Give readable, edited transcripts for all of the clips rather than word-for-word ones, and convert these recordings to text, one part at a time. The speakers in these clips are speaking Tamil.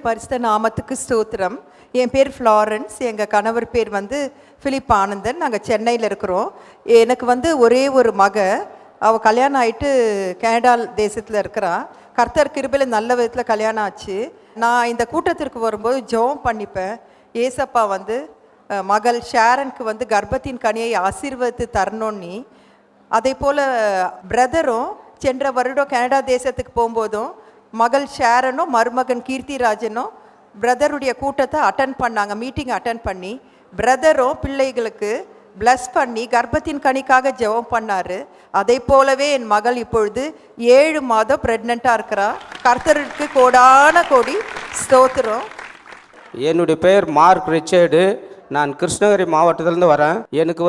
பரிசுத்த நாமத்துக்கு ஸ்தோத்திரம். என் பேர் ஃப்ளாரன்ஸ், எங்கள் கணவர் பேர் ஃபிலிப் ஆனந்தன். நாங்கள் சென்னையில் இருக்கிறோம். எனக்கு ஒரே ஒரு அவள் கல்யாணம் ஆகிட்டு கனடா தேசத்தில் இருக்கிறா. கர்த்தர் கிருபையில் நல்ல விதத்தில் கல்யாணம் ஆச்சு. நான் இந்த கூட்டத்திற்கு வரும்போது ஜெபம் பண்ணிப்பேன். ஏசப்பா மகள் ஷேரனுக்கு கர்ப்பத்தின் கனியை ஆசீர்வதித்து தரணும்னு. அதே போல் பிரதரும் சென்ற வருடம் கனடா தேசத்துக்கு போகும்போதும் மகள் ஷேரனும் மருமகன் கீர்த்திராஜனும் பிரதருடைய கூட்டத்தை அட்டன் பண்ணாங்க. மீட்டிங் அட்டன் பண்ணி பிரதரும் பிள்ளைகளுக்கு பிளஸ் பண்ணி கர்ப்பத்தின் கனிக்காக ஜெபம் பண்ணார். அதே போலவே என் மகள் இப்பொழுது 7 மாதம் ப்ரெக்னெண்ட்டாக இருக்கிறா. கர்த்தருக்கு கோடான கோடி ஸ்தோத்திரம். என்னுடைய பெயர் மார்க் ரிச்சர்டு. நான் கிருஷ்ணகிரி மாவட்டத்திலேருந்து வரேன். எனக்கு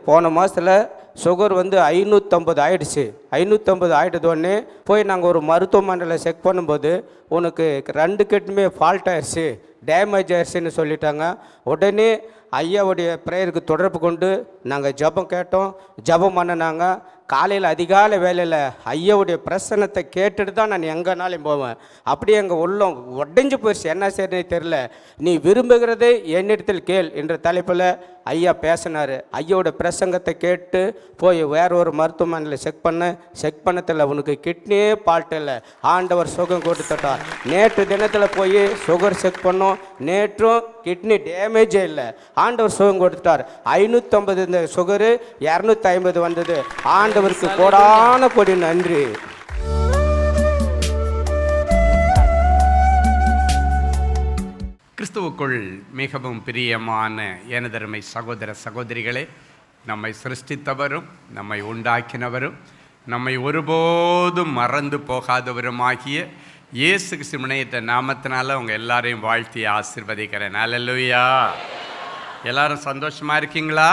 போன மாதத்தில் சுகர் 550 ஆகிடுச்சு. 550 ஆகிட்டதோடனே போய் நாங்கள் ஒரு மருத்துவமனையில் செக் பண்ணும்போது உனக்கு 2 கிட்னியுமே ஃபால்ட் ஆயிடுச்சு, டேமேஜ் ஆயிடுச்சுன்னு சொல்லிட்டாங்க. உடனே ஐயாவுடைய ப்ரேயருக்கு தொடர்பு கொண்டு நாங்கள் ஜெபம் கேட்டோம். ஜெபம் பண்ணினாங்க. காலையில் அதிகாலை வேலையில் ஐயாவுடைய பிரசன்னத்தை கேட்டுட்டு தான் நான் எங்கேனாலும் போவேன். அப்படியே எங்கள் உள்ளம் உடைஞ்சு போயிடுச்சு. என்ன செய்யறதுனே தெரில. நீ விரும்புகிறதை என்னிடத்தில் கேள் என்ற தலைப்பில் ஐயா பேசினார். ஐயாவோட பிரசங்கத்தை கேட்டு போய் வேற ஒரு மருத்துவமனையில் செக் பண்ணதில்லை, உனக்கு கிட்னியே ஃபால்ட் இல்லை, ஆண்டவர் சுகம் கொடுத்துட்டார். நேற்று தினத்தில் போய் சுகர் செக் பண்ணோம். நேற்றும் கிட்னி டேமேஜே இல்லை, ஆண்டவர் சுகம் கொடுத்துட்டார். 550 இந்த சுகரு 250 வந்தது. ஆண்டவருக்கு கோடான கோடி நன்றி. கிறிஸ்துவுக்குள் மிகவும் பிரியமான எனதருமை சகோதர சகோதரிகளே, நம்மை சிருஷ்டித்தவரும் நம்மை உண்டாக்கினவரும் நம்மை ஒருபோதும் மறந்து போகாதவருமாகிய இயேசு கிறிஸ்துவின் நாமத்தினால உங்கள் எல்லாரையும் வாழ்த்தி ஆசீர்வதிக்கிறேன். அல்லேலூயா. எல்லாரும் சந்தோஷமாக இருக்கீங்களா?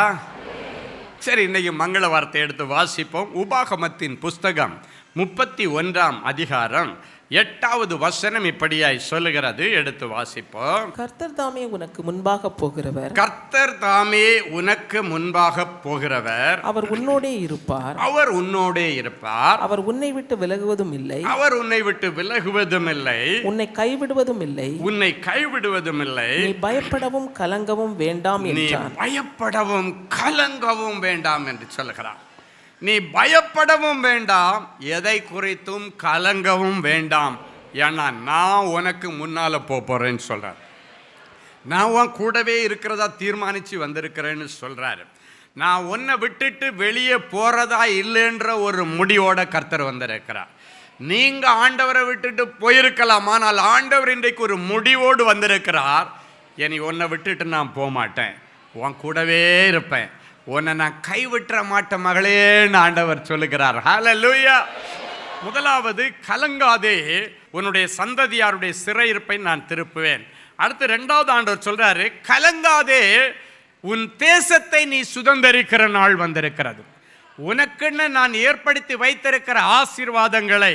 சரி, இன்றைக்கி மங்கள வார்த்தை எடுத்து வாசிப்போம். உபாகமத்தின் புஸ்தகம் 31ஆம் அதிகாரம் 8வது வசனம் இப்படியாய் சொல்லுகிறது. எடுத்து வாசிப்போம். கர்த்தர் தாமே உனக்கு முன்பாக போகிறவர், கர்த்தர் தாமே உனக்கு முன்பாக போகிறவர், அவர் உன்னோடே இருப்பார், அவர் உன்னோடே இருப்பார், அவர் உன்னை விட்டு விலகுவதும் இல்லை, அவர் உன்னை விட்டு விலகுவதும் இல்லை, உன்னை கைவிடுவதும் இல்லை, உன்னை கைவிடுவதும் இல்லை, நீ பயப்படவும் கலங்கவும் வேண்டாம் என்றார். பயப்படவும் கலங்கவும் வேண்டாம் என்று சொல்லுகிறார். நீ பயப்படவும் வேண்டாம், எதை குறித்தும் கலங்கவும் வேண்டாம். ஏன்னா நான் உனக்கு முன்னால் போகிறேன்னு சொல்கிறார். நான் உன் கூடவே இருக்கிறதா தீர்மானித்து வந்திருக்கிறேன்னு சொல்கிறாரு. நான் உன்னை விட்டுட்டு வெளியே போகிறதா இல்லைன்ற ஒரு முடிவோட கர்த்தர் வந்திருக்கிறார். நீங்கள் ஆண்டவரை விட்டுட்டு போயிருக்கலாம், ஆனால் ஆண்டவர் இன்றைக்கு ஒரு முடிவோடு வந்திருக்கிறார். இனி உன்னை விட்டுட்டு நான் போக மாட்டேன், உன் கூடவே இருப்பேன், உன்னை நான் கைவிட்டுற மாட்டேன் மகளேன்னு ஆண்டவர் சொல்லுகிறார். ஹல்லேலூயா. முதலாவது, கலங்காதே, உன்னுடைய சந்ததியாருடைய சிறையிருப்பை நான் திருப்புவேன். அடுத்து 2வது ஆண்டவர் சொல்றாரு, கலங்காதே, உன் தேசத்தை நீ சுதந்தரிக்கிற நாள் வந்திருக்கிறது. உனக்குன்னு நான் ஏற்படுத்தி வைத்திருக்கிற ஆசீர்வாதங்களை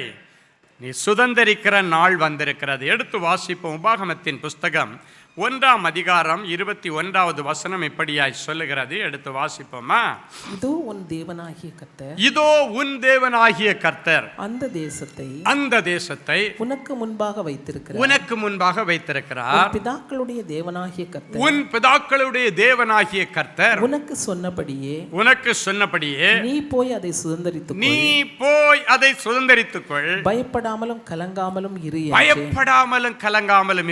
நீ சுதந்தரிக்கிற நாள் வந்திருக்கிறது. எடுத்து வாசிப்போம். உபாகமத்தின் புஸ்தகம் 1ஆம் அதிகாரம் 21வது வசனம் இப்படியாய் சொல்லுகிறது. எடுத்து வாசிப்போமா? இதோ உன் தேவனாகிய கர்த்தர், இதோ உன் தேவனாகிய கர்த்தர் அந்த தேசத்தை உனக்கு முன்பாக வைத்திருக்கிறார். உன் பிதாக்களுடைய தேவனாகிய கர்த்தர், உன் பிதாக்களுடைய தேவனாகிய கர்த்தர் உனக்கு சொன்னபடியே நீ போய் அதை சுதந்தரித்துக்கொள், பயப்படாமலும் கலங்காமலும்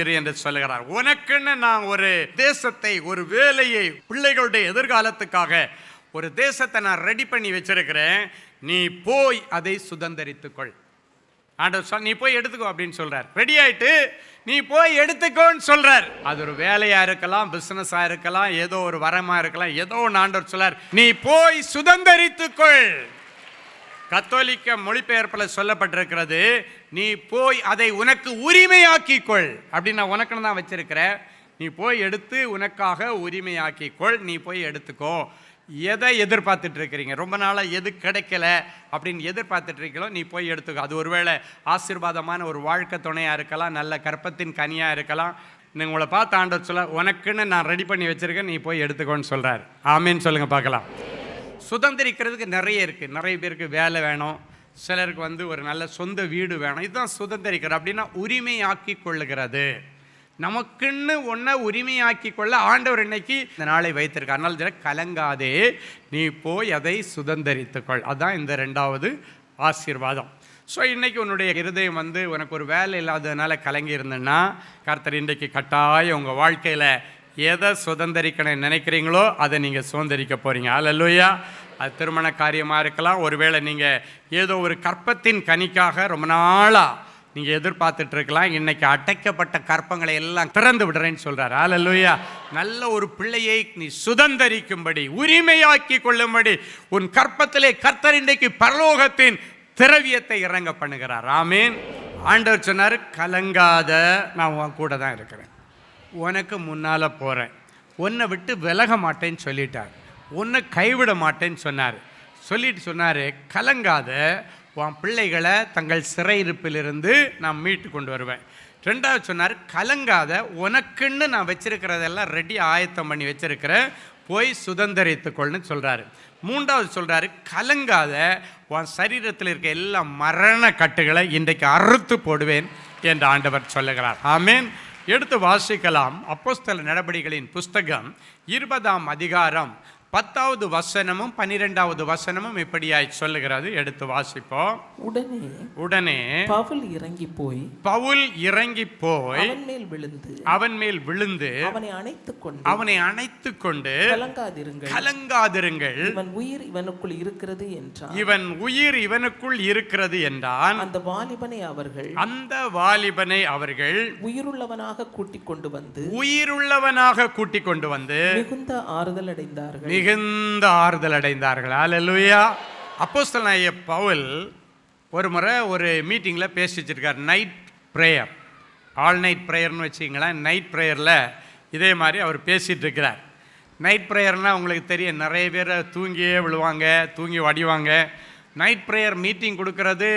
இரு என்று சொல்லுகிறார். உனக்கு நான் ஒரு தேசத்தை, ஒரு வேலையை, பிள்ளைகளுடைய எதிர்காலத்துக்காக ஒரு தேசத்தை நான் ரெடி பண்ணி வச்சிருக்கிறேன். நீ போய் அதை சுதந்தரித்துக்கொள். ஆண்டவர் நீ போய் எடுத்துக்கோ அப்படின்னு சொல்றார். ரெடி ஆயிட்டு நீ போய் எடுத்துக்கோன்னு சொல்றார். அது ஒரு வேலையா இருக்கலாம், பிசினஸா இருக்கலாம், ஏதோ ஒரு வரமா இருக்கலாம், ஏதோ ஒன்று ஆண்டவர் சொல்றார், நீ போய் சுதந்தரித்துக்கொள். கத்தோலிக்க மொழிபெயர்ப்பில் சொல்லப்பட்டிருக்கிறது, நீ போய் அதை உனக்கு உரிமையாக்கிக்கொள். அப்படின்னு நான் உனக்குன்னு தான் வச்சிருக்கிறேன், நீ போய் எடுத்து உனக்காக உரிமையாக்கிக்கொள், நீ போய் எடுத்துக்கோ. எதை எதிர்பார்த்துட்டு இருக்கிறீங்க? ரொம்ப நாளாக எது கிடைக்கல அப்படின்னு எதிர்பார்த்துட்டு இருக்கீங்களோ நீ போய் எடுத்துக்கோ. அது ஒருவேளை ஆசீர்வாதமான ஒரு வாழ்க்கை துணையாக இருக்கலாம், நல்ல கற்பத்தின் கனியாக இருக்கலாம். நீங்கள் உங்களை பார்த்து ஆண்டவர் சொல்ல, உனக்குன்னு நான் ரெடி பண்ணி வச்சுருக்கேன், நீ போய் எடுத்துக்கோன்னு சொல்கிறார். ஆமேன்னு சொல்லுங்கள் பார்க்கலாம். சுதந்திரிக்கிறதுக்கு நிறைய இருக்குது. நிறைய பேருக்கு வேலை வேணும், சிலருக்கு ஒரு நல்ல சொந்த வீடு வேணும். இதுதான் சுதந்திரிக்கிறது. அப்படின்னா உரிமையாக்கி கொள்ளுகிறது. நமக்குன்னு ஒன்றை உரிமையாக்கி கொள்ள ஆண்டவர் இன்னைக்கு இந்த நாளை வைத்திருக்கார். அதனால கலங்காதே, நீ போய் அதை சுதந்தரித்துக்கொள். அதுதான் இந்த 2வது ஆசீர்வாதம். ஸோ இன்றைக்கி உன்னுடைய இருதயம் உனக்கு ஒரு வேலை இல்லாததுனால கலங்கி இருந்தேன்னா, கர்த்தர் இன்றைக்கு கட்டாயம் உங்கள் வாழ்க்கையில் எதை சுதந்திரிக்கணும்னு நினைக்கிறீங்களோ அதை நீங்கள் சுதந்திரிக்க போகிறீங்க. அல்லேலூயா. அது திருமண காரியமாக இருக்கலாம், ஒருவேளை நீங்கள் ஏதோ ஒரு கற்பத்தின் கனிக்காக ரொம்ப நாளாக நீங்கள் எதிர்பார்த்துட்டு இருக்கலாம். இன்றைக்கி அடைக்கப்பட்ட கற்பங்களை எல்லாம் திறந்து விடுறேன்னு சொல்கிறார். அல்லேலூயா. நல்ல ஒரு பிள்ளையை நீ சுதந்திரிக்கும்படி, உரிமையாக்கி கொள்ளும்படி உன் கற்பத்திலே கர்த்தர் இன்றைக்கு பரலோகத்தின் திரவியத்தை இறங்க பண்ணுகிறார். ஆமீன். ஆண்டவர் சொன்னார், கலங்காத, நான் உன் கூட தான் இருக்கிறேன், உனக்கு முன்னால் போகிறேன், உன்னை விட்டு விலக மாட்டேன்னு சொல்லிட்டார், உன்னை கைவிட மாட்டேன்னு சொன்னார். சொல்லிட்டு சொன்னார், கலங்காத, உன் பிள்ளைகளை தங்கள் சிறையிருப்பிலிருந்து நான் மீட்டு கொண்டு வருவேன். 2வது சொன்னார், கலங்காத, உனக்குன்னு நான் வச்சிருக்கிறதெல்லாம் ரெடி ஆயத்தம் பண்ணி வச்சிருக்கிறேன், போய் சுதந்திரித்துக்கொள்னு சொல்கிறாரு. 3வது சொல்கிறாரு, கலங்காத, உன் சரீரத்தில் இருக்க எல்லா மரண கட்டுகளை இன்றைக்கு அறுத்து போடுவேன் என்று ஆண்டவர் சொல்லுகிறார். ஆமேன். எடுத்து வாசிக்கலாம். அப்போஸ்தலர் நடபடிகளின் புஸ்தகம் 20ஆம் அதிகாரம் 10வது வசனமும் 12வது வசனமும் இப்படியாய் சொல்லுகிறது. எடுத்து வாசிப்போம். உடனே பவுல் இறங்கி போய் அவன் மேல் விழுந்து அவனை அணைத்துக் கொண்டு கலங்காதிருங்கள், இவன் உயிர் இவனுக்குள் இருக்கிறது என்றான். அந்த வாலிபனை அவர்கள் உயிருள்ளவனாக கூட்டிக் கொண்டு வந்து மிகுந்த ஆறுதல் அடைந்தார்கள். அல்லேலூயா. அப்போஸ்தலனாகிய பவுல் ஒரு முறை ஒரு மீட்டிங்கில் பேசி வச்சிருக்கார். நைட் ப்ரேயர், ஆல் நைட் ப்ரேயர்னு வச்சிங்களேன். நைட் ப்ரேயரில் இதே மாதிரி அவர் பேசிகிட்டு இருக்கிறார். நைட் ப்ரேயர்னால் உங்களுக்கு தெரியும், நிறைய பேர் தூங்கியே விழுவாங்க, தூங்கி வடிவாங்க. நைட் ப்ரேயர் மீட்டிங் கொடுக்கறது,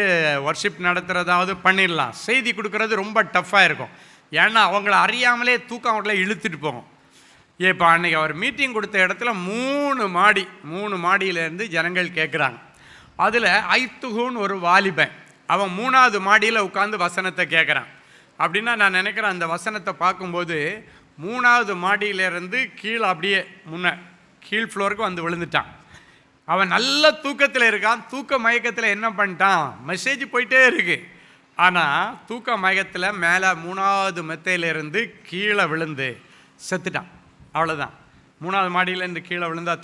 வர்ஷிப் நடத்துகிறதாவது பண்ணிடலாம். செய்தி கொடுக்கறது ரொம்ப டஃப்பாக இருக்கும். ஏன்னா அவங்கள அறியாமலே தூக்கம் அவங்கள இழுத்துட்டு போகும். இப்போ அன்றைக்கி அவர் மீட்டிங் கொடுத்த இடத்துல 3 மாடியிலேருந்து ஜனங்கள் கேட்குறாங்க. அதில் ஐத்துகுன்னு ஒரு வாலிபன், அவன் 3வது மாடியில் உட்காந்து வசனத்தை கேட்குறான். அப்படின்னா நான் நினைக்கிறேன், அந்த வசனத்தை பார்க்கும்போது 3வது மாடியிலேருந்து கீழே அப்படியே கீழ் ஃப்ளோருக்கு வந்து விழுந்துட்டான். அவன் நல்ல தூக்கத்தில் இருக்கான். தூக்க மயக்கத்தில் என்ன பண்ணிட்டான், மெசேஜ் போயிட்டே இருக்கு. ஆனால் தூக்க மயக்கத்தில் மேலே 3வது மெத்தையிலேருந்து கீழே விழுந்து செத்துட்டான். அவ்வளோதான். 3வது மாடியிலேருந்து கீழே விழுந்தால்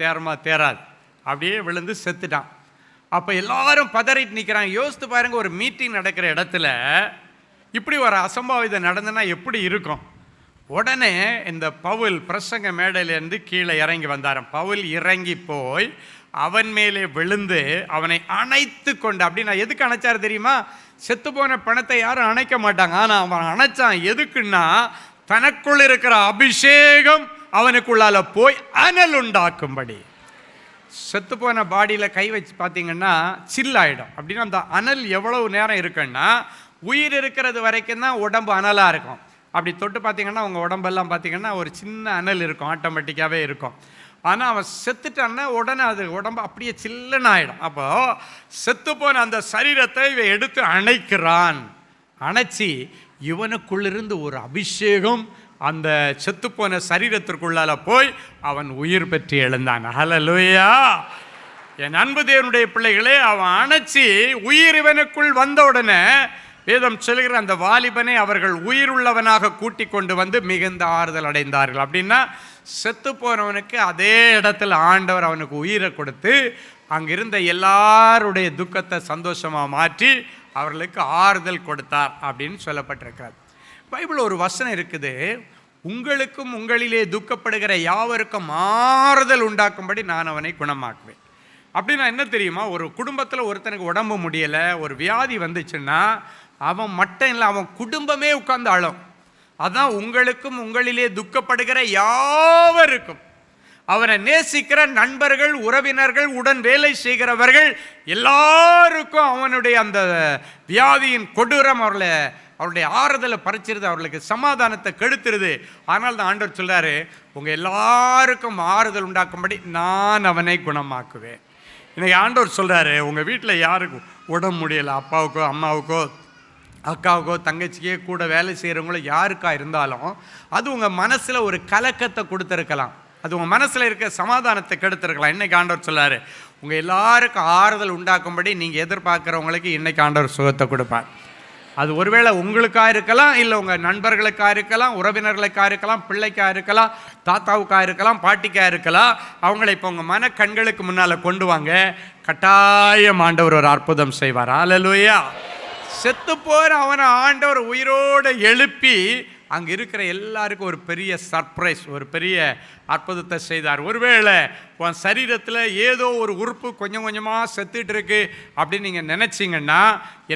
தேராது, அப்படியே விழுந்து செத்துட்டான். அப்போ எல்லாரும் பதறிட்டு நிற்கிறாங்க. யோசித்து பாருங்கள், ஒரு மீட்டிங் நடக்கிற இடத்துல இப்படி ஒரு அசம்பாவிதம் நடந்ததுன்னா எப்படி இருக்கும்? உடனே இந்த பவுல் பிரசங்க மேடையிலேருந்து கீழே இறங்கி வந்தாராம். பவுல் இறங்கி போய் அவன் மேலே விழுந்து அவனை அணைத்து கொண்டு, அப்படின்னா எதுக்கு அணைச்சார் தெரியுமா? செத்து போன பணத்தை யாரும் அணைக்க மாட்டாங்க. ஆனால் அவன் அணைச்சான். எதுக்குன்னா, தனக்குள் இருக்கிற அபிஷேகம் அவனுக்குள்ளால போய் அனல் உண்டாக்கும்படி. செத்து போன பாடியில் கை வச்சு பார்த்தீங்கன்னா சில்லாயிடும். அப்படின்னா அந்த அனல் எவ்வளவு நேரம் இருக்குன்னா, உயிர் இருக்கிறது வரைக்கும் தான் உடம்பு அனலாக இருக்கும். அப்படி தொட்டு பார்த்தீங்கன்னா உங்கள் உடம்பெல்லாம் பார்த்தீங்கன்னா ஒரு சின்ன அனல் இருக்கும், ஆட்டோமேட்டிக்காகவே இருக்கும். ஆனால் அவன் செத்துட்டான்னா உடனே அது உடம்பு அப்படியே சில்லுன்னு ஆகிடும். அப்போது செத்து போன அந்த சரீரத்தை இவன் எடுத்து அணைக்கிறான். அணைச்சி இவனுக்குள்ளிருந்து ஒரு அபிஷேகம் அந்த செத்துப்போன சரீரத்திற்குள்ளால போய் அவன் உயிர் பெற்று எழுந்தான். ஹல்லேலூயா. என் அன்பு தேவனுடைய பிள்ளைகளே, அவன் அணைச்சி உயிர் இவனுக்குள் வந்த உடனே வேதம் சொல்கிற அந்த வாலிபனை அவர்கள் உயிருள்ளவனாக கூட்டி கொண்டு வந்து மிகுந்த ஆறுதல் அடைந்தார்கள். அப்படின்னா செத்து போனவனுக்கு அதே இடத்துல ஆண்டவர் அவனுக்கு உயிரை கொடுத்து அங்கிருந்த எல்லாருடைய துக்கத்தை சந்தோஷமாக மாற்றி அவர்களுக்கு ஆறுதல் கொடுத்தார் அப்படின்னு சொல்லப்பட்டிருக்கிறார். பைபிள் ஒரு வசனம் இருக்குது, உங்களுக்கும் உங்களிலே துக்கப்படுகிற யாவருக்கும் ஆறுதல் உண்டாக்கும்படி நான் அவனை குணமாக்குவேன். அப்படின்னா என்ன தெரியுமா? ஒரு குடும்பத்தில் ஒருத்தனுக்கு உடம்பு முடியலை, ஒரு வியாதி வந்துச்சுன்னா அவன் மட்டும் இல்லை, அவன் குடும்பமே உட்கார்ந்து அழும். அதான் உங்களுக்கும் உங்களிலே துக்கப்படுகிற யாவருக்கும், அவனை நேசிக்கிற நண்பர்கள், உறவினர்கள், உடன் வேலை செய்கிறவர்கள் எல்லாருக்கும் அவனுடைய அந்த வியாதியின் கொடூரம் அவருடைய ஆறுதலை பறிச்சிருது, அவர்களுக்கு சமாதானத்தை கெடுத்துருது. ஆனால் தான் ஆண்டவர் சொல்றாரு, உங்கள் எல்லாருக்கும் ஆறுதல் உண்டாக்கும்படி நான் அவனை குணமாக்குவேன். இன்னைக்கு ஆண்டவர் சொல்றாரு, உங்கள் வீட்டில் யாருக்கும் உடம்பு முடியலை, அப்பாவுக்கோ அம்மாவுக்கோ அக்காவுக்கோ தங்கச்சிக்கோ கூட வேலை செய்கிறவங்களோ யாருக்கா இருந்தாலும் அது உங்கள் மனசில் ஒரு கலக்கத்தை கொடுத்துருக்கலாம், அது உங்கள் மனசில் இருக்க சமாதானத்தை கெடுத்துருக்கலாம். இன்றைக்கி ஆண்டவர் சொல்லார், உங்கள் எல்லாருக்கும் ஆறுதல் உண்டாக்கும்படி நீங்கள் எதிர்பார்க்குறவங்களுக்கு இன்றைக்கி ஆண்டவர் சுகத்தை கொடுப்பார். அது ஒருவேளை உங்களுக்காக இருக்கலாம், இல்லை உங்கள் நண்பர்களுக்காக இருக்கலாம், உறவினர்களுக்காக இருக்கலாம், பிள்ளைக்காக இருக்கலாம், தாத்தாவுக்காக இருக்கலாம், பாட்டிக்காக இருக்கலாம். அவங்கள இப்போ உங்கள் மன கண்களுக்கு முன்னால் கொண்டு வாங்க. கட்டாயம் ஆண்டவர் ஒரு அற்புதம் செய்வார். அல்லேலூயா. செத்து போகிற அவனை ஆண்டவர் உயிரோடு எழுப்பி அங்கே இருக்கிற எல்லாருக்கும் ஒரு பெரிய சர்ப்ரைஸ், ஒரு பெரிய அற்புதத்தை செய்தார். ஒருவேளை உன் சரீரத்தில் ஏதோ ஒரு உறுப்பு கொஞ்சம் கொஞ்சமாக செத்துட்டு இருக்கு அப்படின்னு நீங்கள் நினச்சிங்கன்னா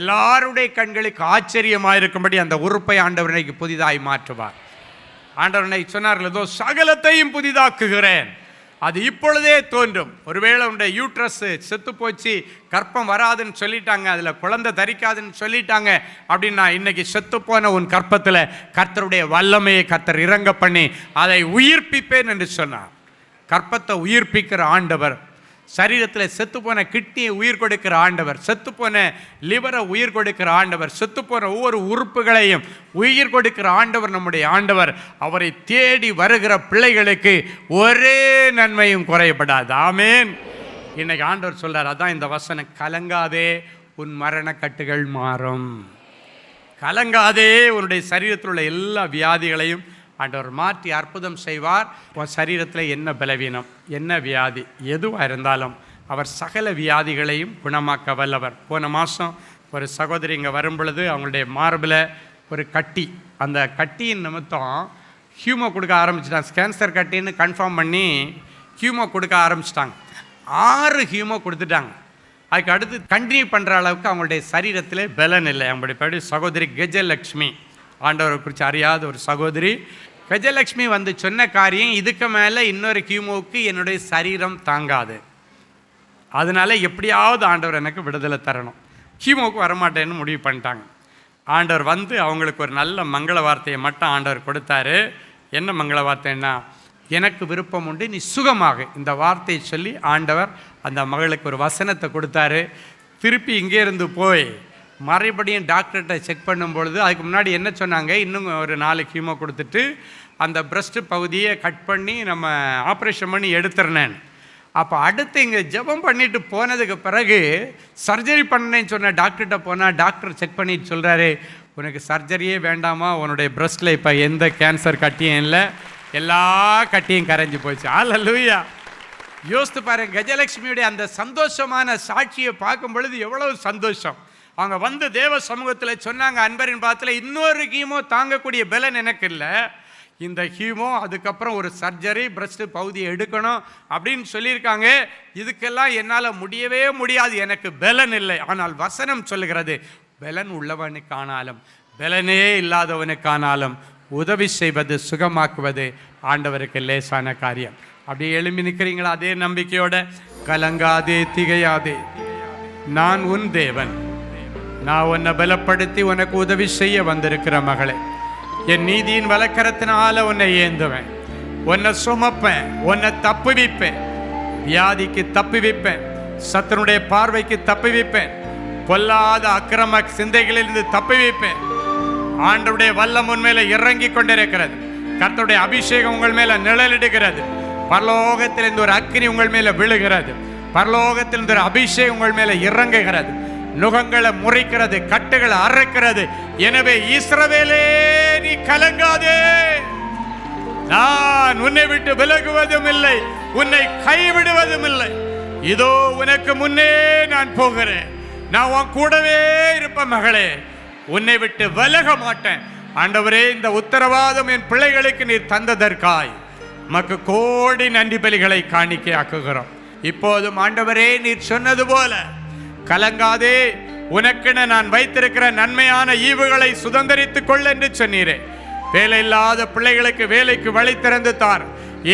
எல்லாருடைய கண்களுக்கு ஆச்சரியமாக இருக்கும்படி அந்த உறுப்பை ஆண்டவர் இன்னைக்கு புதிதாய் மாற்றுவார். ஆண்டவர் இன்னைக்கு சொன்னார்கள், ஏதோ சகலத்தையும் புதிதாக்குகிறேன், அது இப்பொழுதே தோன்றும். ஒருவேளை உன்னுடைய யூட்ரஸ் செத்து போச்சு, கற்பம் வராதுன்னு சொல்லிட்டாங்க, அதில் குழந்தை தரிக்காதுன்னு சொல்லிட்டாங்க அப்படின்னா இன்னைக்கு செத்து போன உன் கற்பத்தில் கர்த்தருடைய வல்லமையை கர்த்தர் இறங்க பண்ணி அதை உயிர்ப்பிப்பேன் என்று சொன்னார். கற்பத்தை உயிர்ப்பிக்கிற ஆண்டவர், சரீரத்தில் செத்துப்போன கிட்னியை உயிர் கொடுக்கிற ஆண்டவர், செத்துப்போன லிவரை உயிர் கொடுக்கிற ஆண்டவர், செத்துப்போன ஒவ்வொரு உறுப்புகளையும் உயிர் கொடுக்கிற ஆண்டவர் நம்முடைய ஆண்டவர். அவரை தேடி வருகிற பிள்ளைகளுக்கு ஒரே நன்மையும் குறைபடாது. ஆமேன். இன்னைக்கு ஆண்டவர் சொல்றார், அதான் இந்த வசனம், கலங்காதே உன் மரண கட்டுகள் மாறும். கலங்காதே, உன்னுடைய சரீரத்தில் உள்ள எல்லா வியாதிகளையும் ஆண்டவர் மாற்றி அற்புதம் செய்வார். உன் சரீரத்தில் என்ன பலவீனம், என்ன வியாதி எதுவாக இருந்தாலும் அவர் சகல வியாதிகளையும் குணமாக்க வல்லவர். போன மாதம் ஒரு சகோதரி இங்கே வரும் பொழுது அவங்களுடைய மார்பில் ஒரு கட்டி, அந்த கட்டியின் நிமித்தம் ஹியூமோ கொடுக்க ஆரம்பிச்சிட்டாங்க. கேன்சர் கட்டின்னு கன்ஃபார்ம் பண்ணி ஹியூமோ கொடுக்க ஆரம்பிச்சிட்டாங்க. 6 ஹியூமோ கொடுத்துட்டாங்க. அதுக்கு அடுத்து கண்டினியூ பண்ணுற அளவுக்கு அவங்களுடைய சரீரத்தில் பலன் இல்லை. அவங்களுடைய பேர் சகோதரி கஜலட்சுமி. ஆண்டவரை குறித்து அறியாத ஒரு சகோதரி. கஜலட்சுமி வந்து சொன்ன காரியம், இதுக்கு மேலே இன்னொரு ஹியூமோவுக்கு என்னுடைய சரீரம் தாங்காது, அதனால எப்படியாவது ஆண்டவர் எனக்கு விடுதலை தரணும், ஹியூமோவுக்கு வரமாட்டேன்னு முடிவு பண்ணிட்டாங்க. ஆண்டவர் வந்து அவங்களுக்கு ஒரு நல்ல மங்கள வார்த்தையை மட்டும் ஆண்டவர் கொடுத்தாரு. என்ன மங்கள வார்த்தைன்னா, எனக்கு விருப்பம் உண்டு, நீ சுகமாக. இந்த வார்த்தையை சொல்லி ஆண்டவர் அந்த மகளுக்கு ஒரு வசனத்தை கொடுத்தாரு. திருப்பி இங்கே இருந்து போய் மறுபடியும் டாக்டர்கிட்ட செக் பண்ணும்பொழுது அதுக்கு முன்னாடி என்ன சொன்னாங்க, இன்னும் ஒரு 4 கீமோ கொடுத்துட்டு அந்த பிரஸ்ட் பகுதியை கட் பண்ணி நம்ம ஆப்ரேஷன் பண்ணி எடுத்துறேன். அப்போ அடுத்து இங்கே ஜெபம் பண்ணிட்டு போனதுக்கு பிறகு சர்ஜரி பண்ணேன்னு சொன்ன டாக்டர்கிட்ட போனால் டாக்டர் செக் பண்ணிட்டு சொல்கிறாரு, உனக்கு சர்ஜரியே வேண்டாமா, உன்னுடைய பிரஸ்ட்டில் இப்போ எந்த கேன்சர் கட்டியும் இல்லை, எல்லா கட்டியும் கரைஞ்சி போச்சு. அல்லேலூயா. யோசித்து பாருங்க, கஜலட்சுமியுடைய அந்த சந்தோஷமான சாட்சியை பார்க்கும் பொழுது எவ்வளவு சந்தோஷம். அவங்க வந்து தேவ சமூகத்தில் சொன்னாங்க, அன்பரின் பாதத்தில் இன்னொரு கீமோ தாங்கக்கூடிய பலன் எனக்கு இல்லை, இந்த ஹீமோ அதுக்கப்புறம் ஒரு சர்ஜரி பிரஸ்ட் பகுதியை எடுக்கணும் அப்படின்னு சொல்லியிருக்காங்க. இதுக்கெல்லாம் என்னால் முடியவே முடியாது, எனக்கு பலன் இல்லை. ஆனால் வசனம் சொல்லுகிறது, பலன் உள்ளவனுக்கானாலும் பலனே இல்லாதவனுக்கானாலும் உதவி செய்வது சுகமாக்குவது ஆண்டவருக்கு லேசான காரியம். அப்படியே எழும்பி நிற்கிறீங்களா அதே நம்பிக்கையோட? கலங்காதே, திகையாதே, நான் உன் தேவன், நான் உன்னை பலப்படுத்தி உனக்கு உதவி செய்ய வந்திருக்கிற மகளே. என் நீதியின் வலக்கரத்தினால உன்னை ஏந்துவேன், உன்னை சுமப்பேன், உன்னை தப்புவிப்பேன், வியாதிக்கு தப்புவிப்பேன், சத்துருடைய பார்வைக்கு தப்புவிப்பேன், பொல்லாத அக்கிரம சிந்தைகளிலிருந்து தப்புவிப்பேன். ஆண்டவருடைய வல்லம் உன் மேல இறங்கி கொண்டிருக்கிறது, கர்த்தருடைய அபிஷேகம் உங்கள் மேல நிழலிடுகிறது, பரலோகத்திலிருந்து ஒரு அக்கினி உங்கள் மேல விழுகிறது, பரலோகத்திலிருந்து ஒரு அபிஷேகம் உங்கள் மேல இறங்குகிறது, நுகங்களை முறிக்கிறது, கட்டுகளை அறுக்கிறது. எனவே இஸ்ரவேலே, நீ கலங்காதே, நான் உன்னை விட்டு விலகுவதும் இல்லை, உன்னை கைவிடுவதும் இல்லை. இதோ உனக்கு முன்னே நான் போகிறேன், நான் உன் கூடவே இருப்பேன் மகளே, உன்னை விட்டு விலக மாட்டேன். ஆண்டவரே, இந்த உத்தரவாதம் என் பிள்ளைகளுக்கு நீர் தந்ததற்காய் மக்கு கோடி நன்றி பலிகளை காணிக்கையாக்குகிறோம். இப்போதும் ஆண்டவரே, நீர் சொன்னது போல கலங்காதே, உனக்கென நான் வைத்திருக்கிற நன்மையான ஈவுகளை சுதந்திரித்துக் கொள் என்று சொன்னீரே. வேலை இல்லாத பிள்ளைகளுக்கு வேலைக்கு வழி திறந்து தார்.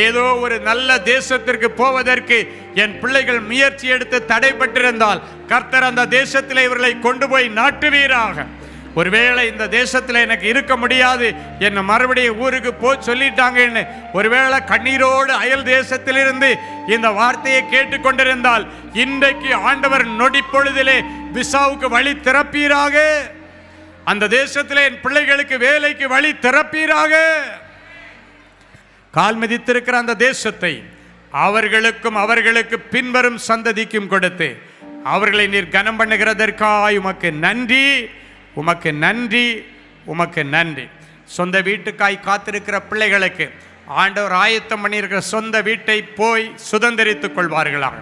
ஏதோ ஒரு நல்ல தேசத்திற்கு போவதற்கு என் பிள்ளைகள் முயற்சி எடுத்து தடைப்பட்டிருந்தால் கர்த்தர் அந்த தேசத்தில் இவர்களை கொண்டு போய் நாட்டுவீராக. ஒருவேளை இந்த தேசத்தில் எனக்கு இருக்க முடியாது, என்னை மறுபடியும் ஊருக்கு போய் சொல்லிட்டாங்கன்னு ஒருவேளை கண்ணீரோடு அயல் தேசத்திலிருந்து இந்த வார்த்தையை அந்த தேசத்திலே என் பிள்ளைகளுக்கு வேலைக்கு வழி திறப்பீராக. கால் மிதித்திருக்கிற அந்த தேசத்தை அவர்களுக்கும் அவர்களுக்கு பின்வரும் சந்ததிக்கும் கொடுத்து அவர்களை நீர் கனம் பண்ணுகிறதற்காய் உமக்கு நன்றி, உமக்கு நன்றி, உமக்கு நன்றி. சொந்த வீட்டுக்காய் காத்திருக்கிற பிள்ளைகளுக்கு ஆண்டவர் ஆயத்தம் பண்ணியிருக்கிற சொந்த வீட்டை போய் சுதந்திரித்துக் கொள்வார்களாக.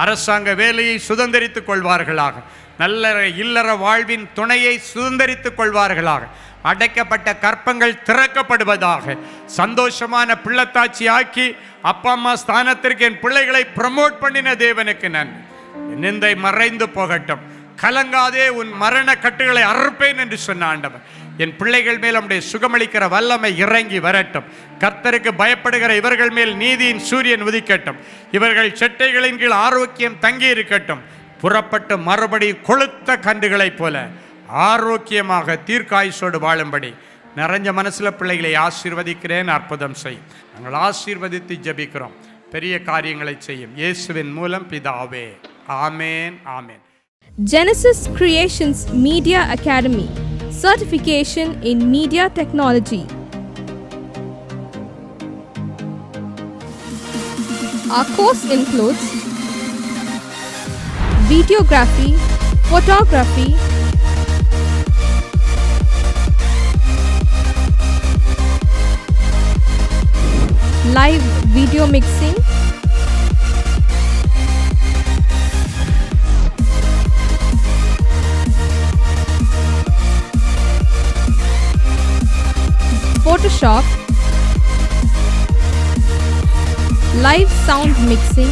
அரசாங்க வேலையை சுதந்திரித்துக் கொள்வார்களாக. நல்ல இல்லற வாழ்வின் துணையை சுதந்திரித்துக் கொள்வார்களாக. அடைக்கப்பட்ட கற்பங்கள் திறக்கப்படுவதாக. சந்தோஷமான பிள்ளைத்தாட்சி ஆக்கி அப்பா அம்மா ஸ்தானத்திற்கு என் பிள்ளைகளை ப்ரமோட் பண்ணின தேவனுக்கு நன்றி. நிந்தை மறைந்து போகட்டும். கலங்காதே, உன் மரண கட்டுகளை அறுப்பேன் என்று சொன்ன ஆண்டவர் என் பிள்ளைகள் மேல் நம்முடைய சுகமளிக்கிற வல்லமை இறங்கி வரட்டும். கர்த்தருக்கு பயப்படுகிற இவர்கள் மேல் நீதியின் சூரியன் உதிக்கட்டும். இவர்கள் செட்டைகளின் கீழ் ஆரோக்கியம் தங்கி இருக்கட்டும். புறப்பட்டு மறுபடி கொளுத்த கன்றுகளைப் போல ஆரோக்கியமாக தீர்க்காயுசோடு வாழும்படி நிறைஞ்ச மனசில் பிள்ளைகளை ஆசீர்வதிக்கிறேன். அற்புதம் செய். நாங்கள் ஆசீர்வதித்து ஜெபிக்கிறோம். பெரிய காரியங்களை செய்யும் இயேசுவின் மூலம் பிதாவே. ஆமேன், ஆமேன். Genesis Creations Media Academy, certification in media technology. Our course includes videography, photography, live video mixing, Photoshop, live sound mixing,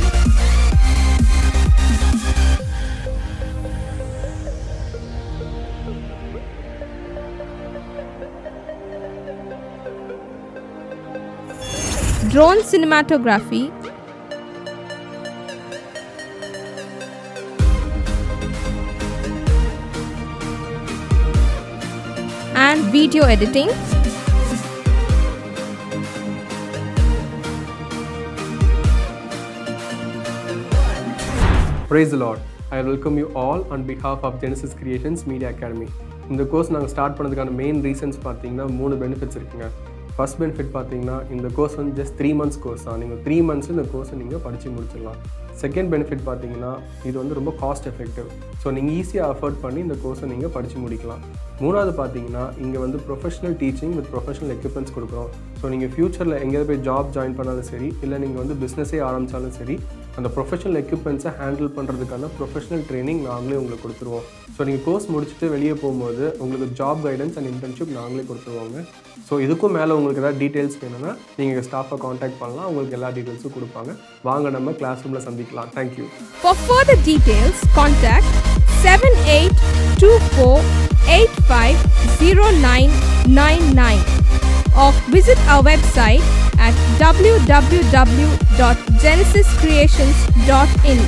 drone cinematography, and video editing. Praise the Lord. I welcome you all on behalf of Genesis Creations Media Academy. இந்த கோர்ஸ் நாங்கள் ஸ்டார்ட் பண்ணதுக்கான மெயின் ரீசன்ஸ் பார்த்தீங்கன்னா 3 பெனிஃபிட்ஸ் இருக்குங்க. ஃபர்ஸ்ட் பெனிஃபிட் பார்த்தீங்கன்னா இந்த கோர்ஸ் வந்து ஜஸ்ட் 3 months கோர்ஸ் தான். நீங்கள் 3 months இந்த கோர்ஸை நீங்கள் படித்து முடிச்சிடலாம். செகண்ட் பெனிஃபிட் பார்த்தீங்கன்னா இது வந்து ரொம்ப காஸ்ட் எஃபெக்டிவ். ஸோ நீங்கள் ஈஸியாக அஃபோர்ட் பண்ணி இந்த கோர்ஸை நீங்கள் படித்து முடிக்கலாம். மூணாவது பார்த்தீங்கன்னா இங்கே வந்து professional teaching with professional equipments கொடுக்குறோம். ஸோ நீங்கள் ஃப்யூச்சரில் எங்கேயாவது போய் ஜாப் ஜாயின் பண்ணாலும் சரி, இல்லை நீங்கள் வந்து பிஸ்னஸே ஆரம்பித்தாலும் சரி, அந்த ப்ரொஃபஷனல் எக்யூப்மெண்ட்ஸை ஹேண்டில் பண்ணுறதுக்கான ப்ரொஃபஷனல் ட்ரைனிங் நாங்களே உங்களுக்கு கொடுத்துருவோம். ஸோ நீங்கள் கோர்ஸ் முடிச்சுட்டு வெளியே போகும்போது உங்களுக்கு ஜாப் கைடன்ஸ் அண்ட் இன்டர்ன்ஷிப் நாங்களே கொடுத்துருவாங்க. ஸோ இதுக்கும் மேலே உங்களுக்கு ஏதாவது டீட்டெயில்ஸ் வேணும்னா நீங்கள் ஸ்டாஃபை காண்டாக்ட் பண்ணலாம். உங்களுக்கு எல்லா டீட்டெயில்ஸும் கொடுப்பாங்க. வாங்க நம்ம கிளாஸ் ரூமில் சந்திக்கலாம். Thank you. For further details, contact 7824850999 or visit our website at www.genesiscreations.in.